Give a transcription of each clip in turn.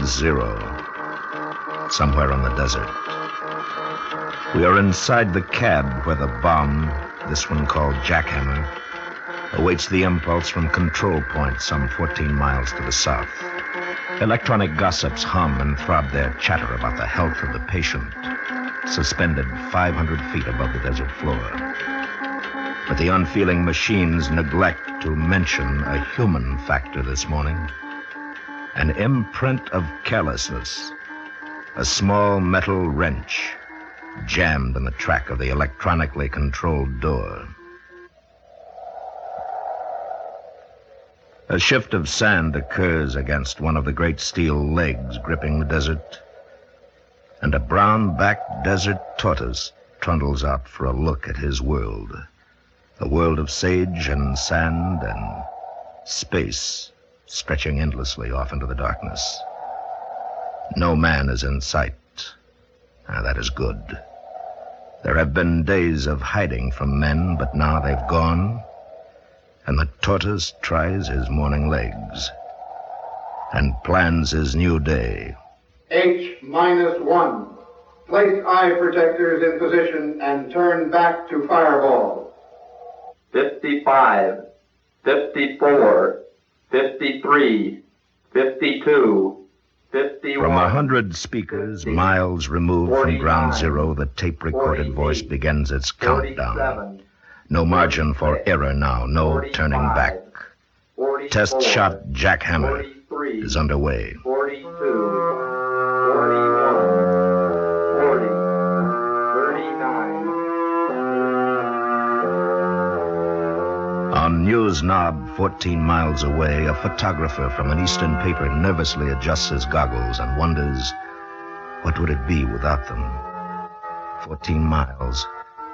Zero, somewhere on the desert. We are inside the cab where the bomb, this one called Jackhammer, awaits the impulse from control point some 14 miles to the south. Electronic gossips hum and throb their chatter about the health of the patient, suspended 500 feet above the desert floor. But the unfeeling machines neglect to mention a human factor this morning. An imprint of carelessness. A small metal wrench jammed in the track of the electronically controlled door. A shift of sand occurs against one of the great steel legs gripping the desert, and a brown-backed desert tortoise trundles out for a look at his world. A world of sage and sand and space stretching endlessly off into the darkness. No man is in sight. That is good. There have been days of hiding from men, but now they've gone, and the tortoise tries his morning legs and plans his new day. H-1. Place eye protectors in position and turn back to fireball. 55, 54, 53, 52, 51. From 100 speakers 50, miles removed 49, from ground zero, the tape-recorded voice begins its countdown. No margin for error now, no 45, turning back. 44, Test shot Jackhammer is underway. 42, 41, 40, 39. On News Knob, 14 miles away, a photographer from an eastern paper nervously adjusts his goggles and wonders, what would it be without them? 14 miles.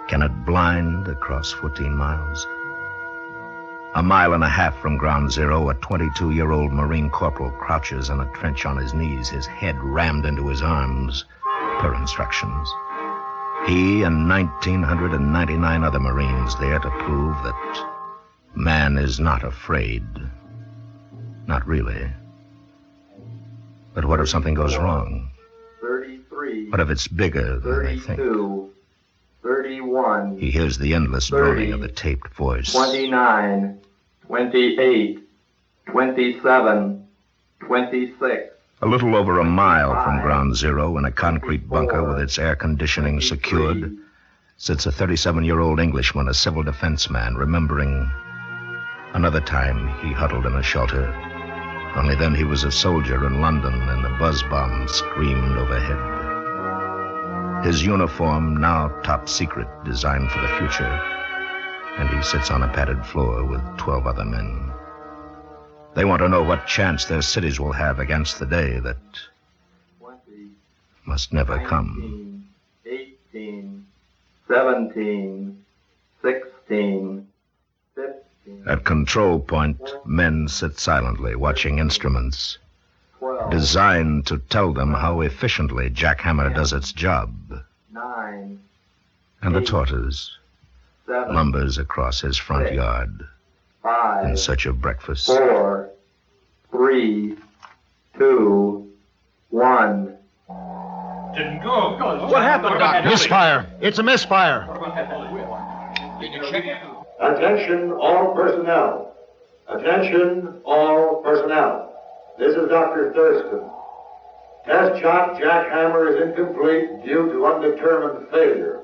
Can it blind across 14 miles? A mile and a half from ground zero, a 22-year-old Marine corporal crouches in a trench on his knees, his head rammed into his arms, per instructions. He and 1,999 other Marines there to prove that man is not afraid. Not really. But what if something goes wrong? 33. What if it's bigger than they think? 31. He hears the endless droning of the taped voice. 29, 28, 27, 26. A little over a mile from ground zero, in a concrete bunker with its air conditioning secured, sits a 37-year-old Englishman, a civil defense man, remembering another time he huddled in a shelter. Only then he was a soldier in London, and the buzz bomb screamed overhead. His uniform, now top secret, designed for the future, and he sits on a padded floor with 12 other men. They want to know what chance their cities will have against the day that 20, must never 19, come. 18, 17, 16, 15. At control point, men sit silently, watching instruments 12, designed to tell them how efficiently Jackhammer does its job. 9, And the 8, tortoise 7, lumbers across his front 6, yard 5, in search of breakfast. 4, 3, 2, 1. Didn't go. What happened, Doctor? Misfire. It's a misfire. Attention all personnel. Attention all personnel. This is Dr. Thurston. Test shot Jackhammer is incomplete due to undetermined failure.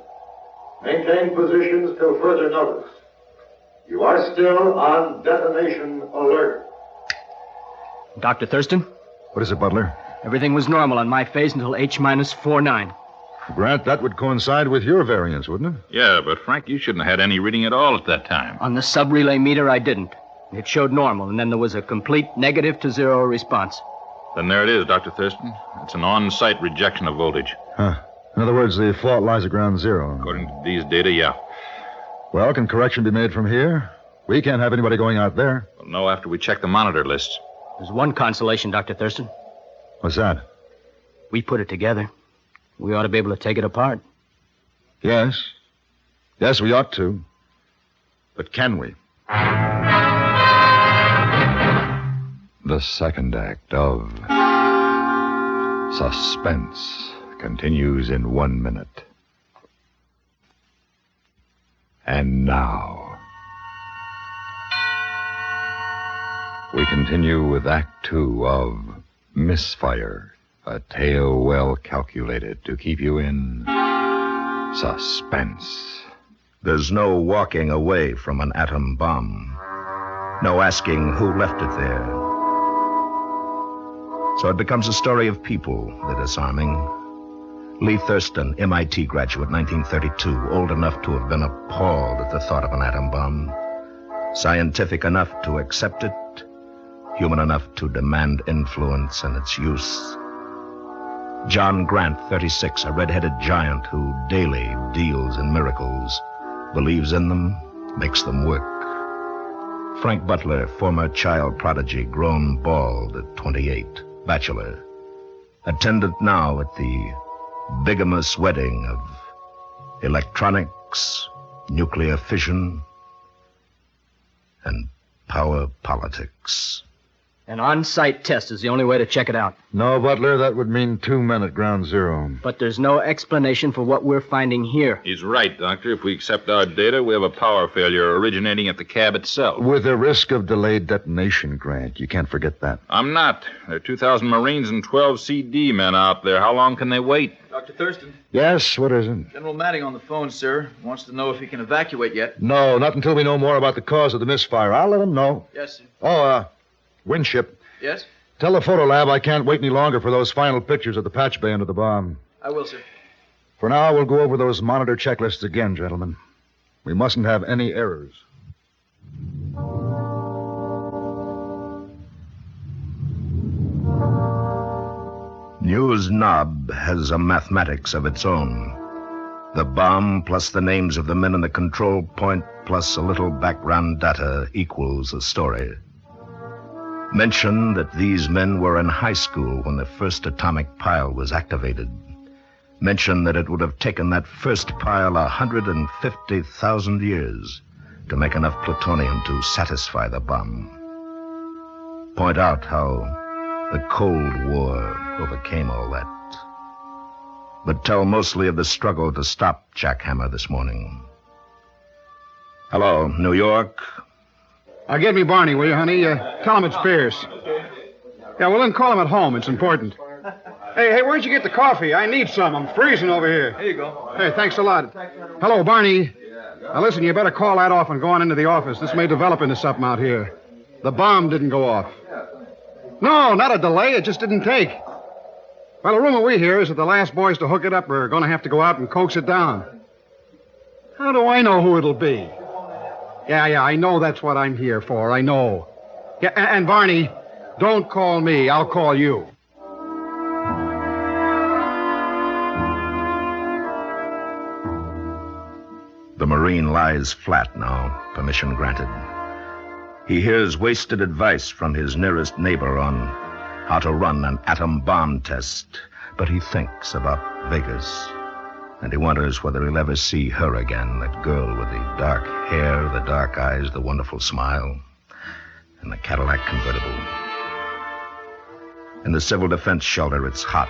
Maintain positions till further notice. You are still on detonation alert. Dr. Thurston? What is it, Butler? Everything was normal on my phase until H-49. Grant, that would coincide with your variance, wouldn't it? Yeah, but Frank, you shouldn't have had any reading at all at that time. On the sub-relay meter, I didn't. It showed normal, and then there was a complete negative to zero response. Then there it is, Dr. Thurston. It's an on-site rejection of voltage. Huh. In other words, the fault lies at ground zero. According to these data, yeah. Well, can correction be made from here? We can't have anybody going out there. We'll know after we check the monitor lists. There's one consolation, Dr. Thurston. What's that? We put it together. We ought to be able to take it apart. Yes. Yes, we ought to. But can we? The second act of Suspense continues in 1 minute. And now, we continue with Act 2 of Misfire, a tale well calculated to keep you in suspense. There's no walking away from an atom bomb. No asking who left it there. So it becomes a story of people, the disarming. Lee Thurston, MIT graduate, 1932, old enough to have been appalled at the thought of an atom bomb. Scientific enough to accept it. Human enough to demand influence and its use. John Grant, 36, a red-headed giant who daily deals in miracles, believes in them, makes them work. Frank Butler, former child prodigy, grown bald at 28, bachelor, attendant now at the bigamous wedding of electronics, nuclear fission, and power politics. An on-site test is the only way to check it out. No, Butler, that would mean 2 men at ground zero. But there's no explanation for what we're finding here. He's right, Doctor. If we accept our data, we have a power failure originating at the cab itself. With the risk of delayed detonation, Grant. You can't forget that. I'm not. There are 2,000 Marines and 12 CD men out there. How long can they wait? Dr. Thurston, Yes, what is it? General Matting on the phone, sir. Wants to know if he can evacuate yet. No, not until we know more about the cause of the misfire. I'll let him know. Yes, sir. Oh, Winship. Yes? Tell the photo lab I can't wait any longer for those final pictures of the patch bay under the bomb. I will, sir. For now, we'll go over those monitor checklists again, gentlemen. We mustn't have any errors. News Knob has a mathematics of its own. The bomb plus the names of the men in the control point plus a little background data equals the story. Mention that these men were in high school when the first atomic pile was activated. Mention that it would have taken that first pile 150,000 years to make enough plutonium to satisfy the bomb. Point out how the Cold War overcame all that. But tell mostly of the struggle to stop Jack Hammer this morning. Hello, New York. Get me Barney, will you, honey? Tell him it's Pierce. Yeah, well, then call him at home. It's important. Hey, where'd you get the coffee? I need some. I'm freezing over here. Here you go. Hey, thanks a lot. Hello, Barney. Now, listen, you better call that off and go on into the office. This may develop into something out here. The bomb didn't go off. No, not a delay. It just didn't take. Well, the rumor we hear is that the last boys to hook it up are going to have to go out and coax it down. How do I know who it'll be? Yeah, I know that's what I'm here for. I know. Yeah, and Barney, don't call me. I'll call you. The Marine lies flat now, permission granted. He hears wasted advice from his nearest neighbor on how to run an atom bomb test, but he thinks about Vegas. And he wonders whether he'll ever see her again, that girl with the dark hair, the dark eyes, the wonderful smile, and the Cadillac convertible. In the civil defense shelter, it's hot.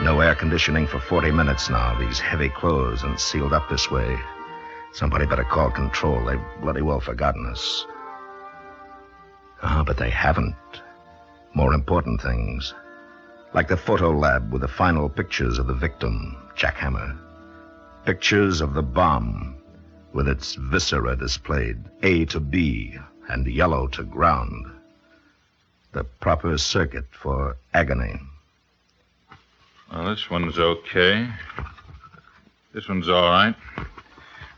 No air conditioning for 40 minutes now, these heavy clothes and sealed up this way. Somebody better call control. They've bloody well forgotten us. But they haven't. More important things. Like the photo lab with the final pictures of the victim, Jack Hammer. Pictures of the bomb with its viscera displayed, A to B and yellow to ground. The proper circuit for agony. Well, this one's okay. This one's all right.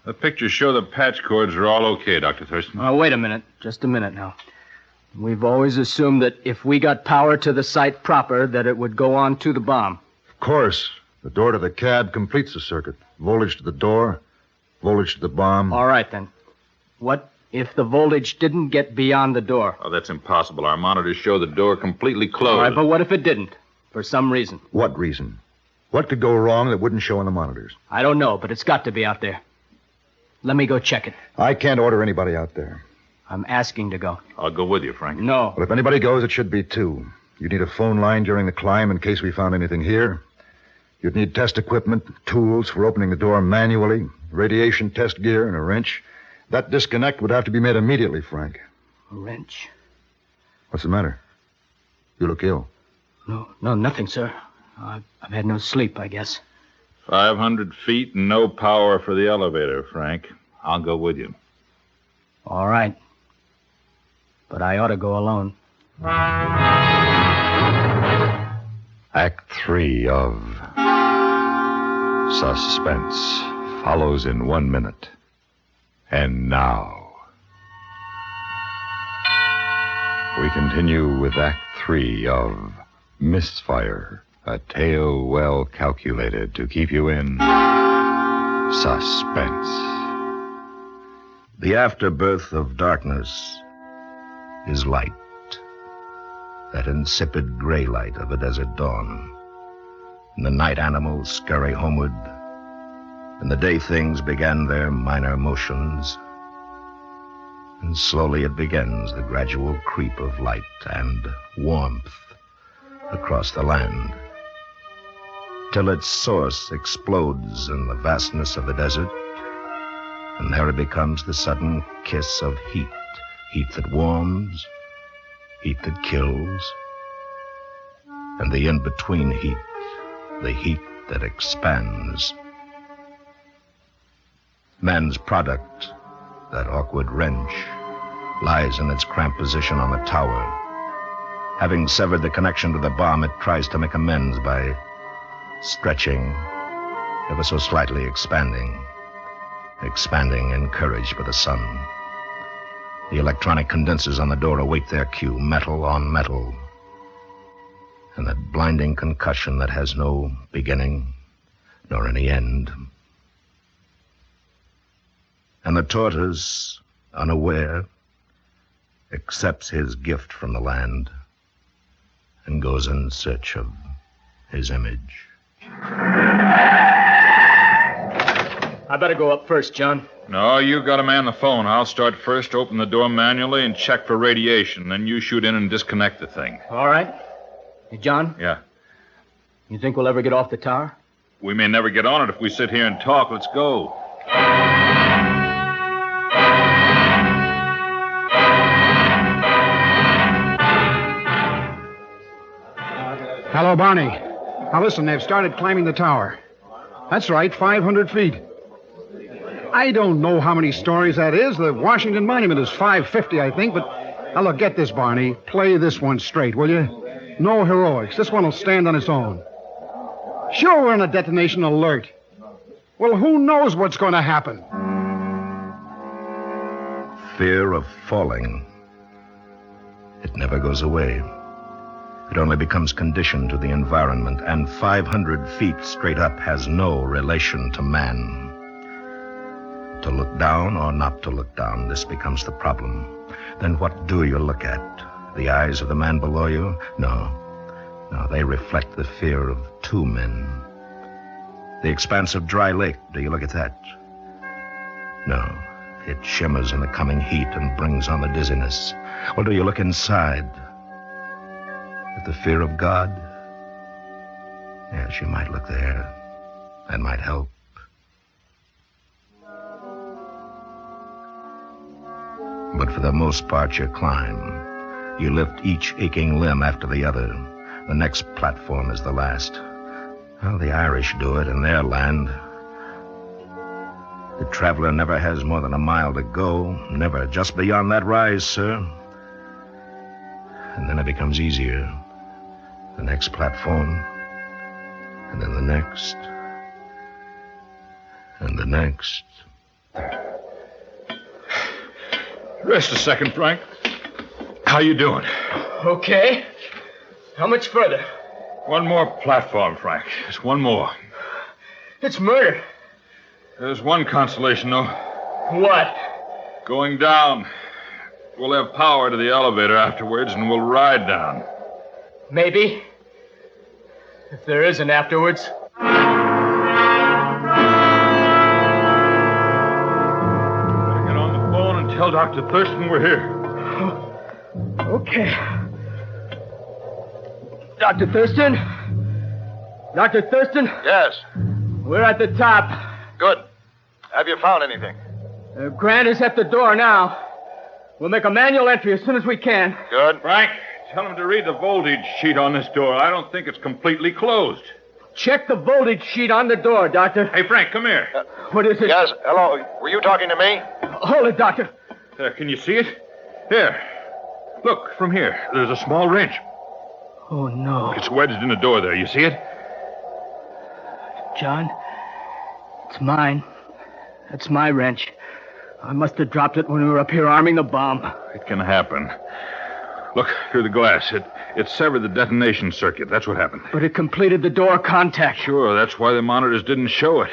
The pictures show the patch cords are all okay, Dr. Thurston. Wait a minute. Just a minute now. We've always assumed that if we got power to the site proper, that it would go on to the bomb. Of course. The door to the cab completes the circuit. Voltage to the door, voltage to the bomb. All right, then. What if the voltage didn't get beyond the door? Oh, that's impossible. Our monitors show the door completely closed. All right, but what if it didn't? For some reason. What reason? What could go wrong that wouldn't show on the monitors? I don't know, but it's got to be out there. Let me go check it. I can't order anybody out there. I'm asking to go. I'll go with you, Frank. No. But if anybody goes, it should be two. You'd need a phone line during the climb in case we found anything here. You'd need test equipment, tools for opening the door manually, radiation test gear, and a wrench. That disconnect would have to be made immediately, Frank. A wrench? What's the matter? You look ill. No, nothing, sir. I've had no sleep, I guess. 500 feet and no power for the elevator, Frank. I'll go with you. All right. But I ought to go alone. Act 3 of Suspense follows in 1 minute. And now, we continue with Act 3 of Misfire, a tale well calculated to keep you in suspense. The afterbirth of darkness is light. That insipid gray light of a desert dawn. And the night animals scurry homeward. And the day things began their minor motions. And slowly it begins the gradual creep of light and warmth across the land, till its source explodes in the vastness of the desert, and there it becomes the sudden kiss of heat, heat that warms, heat that kills, and the in-between heat, the heat that expands. Man's product, that awkward wrench, lies in its cramped position on the tower. Having severed the connection to the bomb, it tries to make amends by stretching, ever so slightly expanding, encouraged by the sun. The electronic condensers on the door await their cue, metal on metal. And that blinding concussion that has no beginning nor any end. And the tortoise, unaware, accepts his gift from the land and goes in search of his image. I better go up first, John. No, you got to man the phone. I'll start first, open the door manually, and check for radiation. Then you shoot in and disconnect the thing. All right. Hey, John? Yeah. You think we'll ever get off the tower? We may never get on it if we sit here and talk. Let's go. Hello, Barney. Now, listen, they've started climbing the tower. That's right, 500 feet. I don't know how many stories that is. The Washington Monument is 550, I think, but... Now, look, get this, Barney. Play this one straight, will you? No heroics. This one will stand on its own. Sure, we're on a detonation alert. Well, who knows what's going to happen? Fear of falling. It never goes away. It only becomes conditioned to the environment, and 500 feet straight up has no relation to man. To look down or not to look down, this becomes the problem. Then what do you look at? The eyes of the man below you? No, they reflect the fear of two men. The expanse of dry lake, do you look at that? No, it shimmers in the coming heat and brings on the dizziness. Or do you look inside? At the fear of God? Yes, you might look there. That might help. But for the most part, you climb. You lift each aching limb after the other. The next platform is the last. Well, the Irish do it in their land. The traveler never has more than a mile to go. Never. Just beyond that rise, sir. And then it becomes easier. The next platform. And then the next. And the next. Rest a second, Frank. How you doing? Okay. How much further? One more platform, Frank. Just one more. It's murder. There's one consolation, though. What? Going down. We'll have power to the elevator afterwards, and we'll ride down. Maybe. If there is an afterwards. Better get on the phone and tell Dr. Thurston we're here. Okay. Dr. Thurston? Dr. Thurston? Yes. We're at the top. Good. Have you found anything? Grant is at the door now. We'll make a manual entry as soon as we can. Good. Frank, tell him to read the voltage sheet on this door. I don't think it's completely closed. Check the voltage sheet on the door, Doctor. Hey, Frank, come here. What is it? Yes, hello. Were you talking to me? Hold it, Doctor. Can you see it? Here. Look, from here. There's a small wrench. Oh, no. It's wedged in the door there. You see it? John, it's mine. That's my wrench. I must have dropped it when we were up here arming the bomb. It can happen. Look, through the glass. It severed the detonation circuit. That's what happened. But it completed the door contact. Sure, that's why the monitors didn't show it.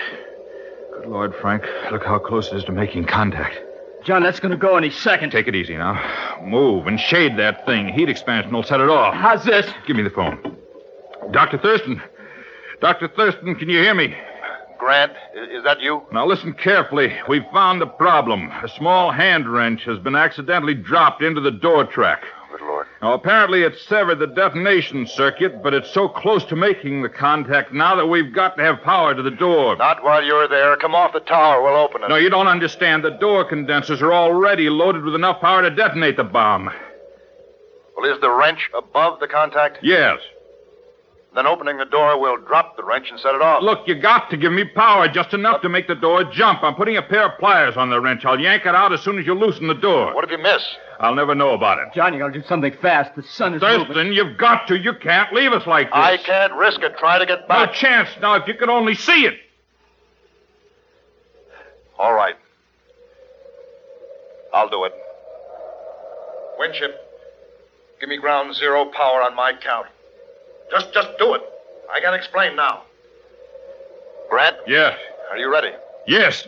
Good Lord, Frank. Look how close it is to making contact. John, that's going to go any second. Take it easy now. Move and shade that thing. Heat expansion will set it off. How's this? Give me the phone. Dr. Thurston. Dr. Thurston, can you hear me? Grant, is that you? Now listen carefully. We've found the problem. A small hand wrench has been accidentally dropped into the door track. Good Lord. Now, apparently it severed the detonation circuit, but it's so close to making the contact now that we've got to have power to the door. Not while you're there. Come off the tower. We'll open it. No, you don't understand. The door condensers are already loaded with enough power to detonate the bomb. Well, is the wrench above the contact? Yes. Then opening the door, we'll drop the wrench and set it off. Look, you got to give me power, just enough to make the door jump. I'm putting a pair of pliers on the wrench. I'll yank it out as soon as you loosen the door. What if you miss? I'll never know about it. John, you got to do something fast. The sun is moving. Thurston, you've got to. You can't leave us like this. I can't risk it. Try to get No back. chance. Now, if you could only see it. All right. I'll do it. Winship, give me ground zero power on my count. Just do it. I can't explain now. Grant? Yes. Are you ready? Yes.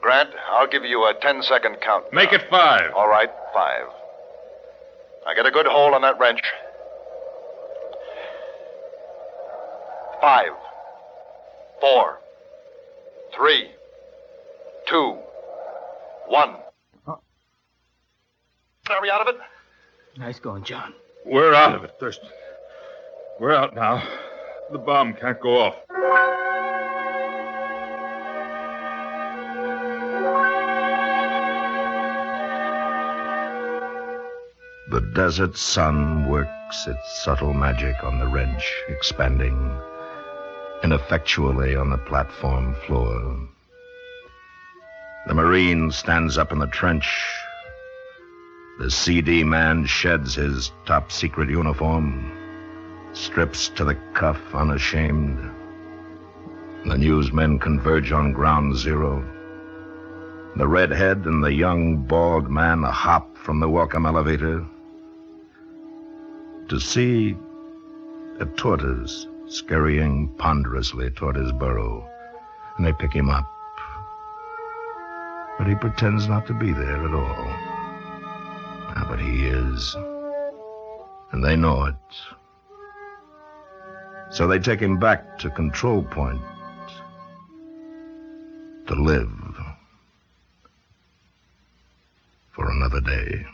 Grant, I'll give you a 10-second count. Make it 5. All right, 5. Now get a good hold on that wrench. 5, 4, 3, 2, 1. Are we out of it? Nice going, John. We're out of it, Thurston. We're out now. The bomb can't go off. The desert sun works its subtle magic on the wrench, expanding ineffectually on the platform floor. The Marine stands up in the trench. The CD man sheds his top-secret uniform, strips to the cuff unashamed. The newsmen converge on ground zero. The redhead and the young, bald man hop from the welcome elevator to see a tortoise scurrying ponderously toward his burrow, and they pick him up. But he pretends not to be there at all. But he is. And they know it. So they take him back to control point to live for another day.